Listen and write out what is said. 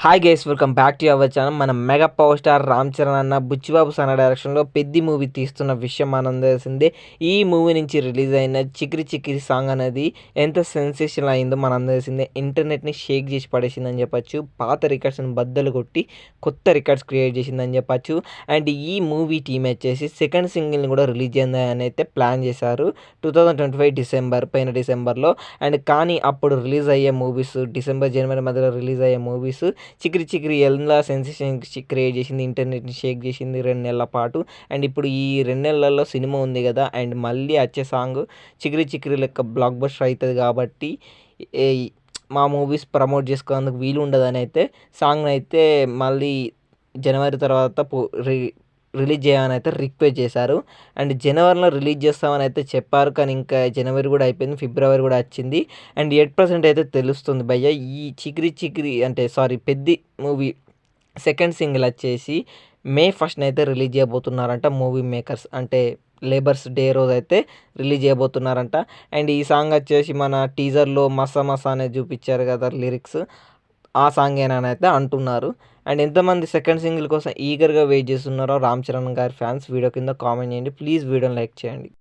Hi guys, welcome back to our channel. మన mega power star Ram Charan అన్న బుచ్చిబాబు సన్న డైరెక్షన్లో పెద్ది మూవీ తీస్తున్న విషయం మనం తెలిసిందే. ఈ మూవీ నుంచి రిలీజ్ అయిన చికిరి చికిరి సాంగ్ అనేది ఎంత సెన్సేషన్ అయిందో మనం తెలిసిందే. ఇంటర్నెట్ని షేక్ చేసి పడేసిందని చెప్పచ్చు. పాత రికార్డ్స్ని బద్దలు కొట్టి కొత్త రికార్డ్స్ క్రియేట్ చేసిందని చెప్పచ్చు. అండ్ ఈ మూవీ టీమ్ వచ్చేసి సెకండ్ సింగిల్ని కూడా రిలీజ్ చేయాలని అయితే ప్లాన్ చేశారు 2025 డిసెంబర్లో. అండ్ కానీ అప్పుడు రిలీజ్ అయ్యే మూవీస్ డిసెంబర్ జనవరి మధ్యలో రిలీజ్ అయ్యే మూవీస్ చికిరి చికిరి ఎలా సెన్సేషన్ క్రియేట్ చేసింది, ఇంటర్నెట్ని షేక్ చేసింది 2 నెలల పాటు. అండ్ ఇప్పుడు ఈ 2 నెలలలో సినిమా ఉంది కదా, అండ్ మళ్ళీ వచ్చే సాంగ్ చికిరి చికిరి లెక్క బ్లాక్ బస్టర్ అవుతుంది కాబట్టి మా మూవీస్ ప్రమోట్ చేసుకోవడానికి వీలు ఉండదని అయితే సాంగ్ని అయితే మళ్ళీ జనవరి తర్వాత రిలీజ్ చేయాలని అయితే రిక్వెస్ట్ చేశారు. అండ్ జనవరిలో రిలీజ్ చేస్తామని అయితే చెప్పారు, కానీ ఇంకా జనవరి కూడా అయిపోయింది, ఫిబ్రవరి కూడా వచ్చింది. అండ్ 8% అయితే తెలుస్తుంది భయ్య. ఈ చికిరి చికిరి అంటే పెద్ది మూవీ సెకండ్ సింగిల్ వచ్చేసి మే 1 అయితే రిలీజ్ చేయబోతున్నారంట మూవీ మేకర్స్. అంటే లేబర్స్ డే రోజు అయితే రిలీజ్ చేయబోతున్నారంట. అండ్ ఈ సాంగ్ వచ్చేసి మన టీజర్లో మసా మసా అనేది చూపించారు కదా లిరిక్స్, ఆ సాంగ్ ఏనని అయితే అంటున్నారు. అండ్ ఎంతమంది సెకండ్ సింగిల్ కోసం ఈగర్గా వెయిట్ చేస్తున్నారో రామ్ చరణ్ గారి ఫ్యాన్స్ వీడియో కింద కామెంట్ చేయండి. ప్లీజ్ వీడియోని లైక్ చేయండి.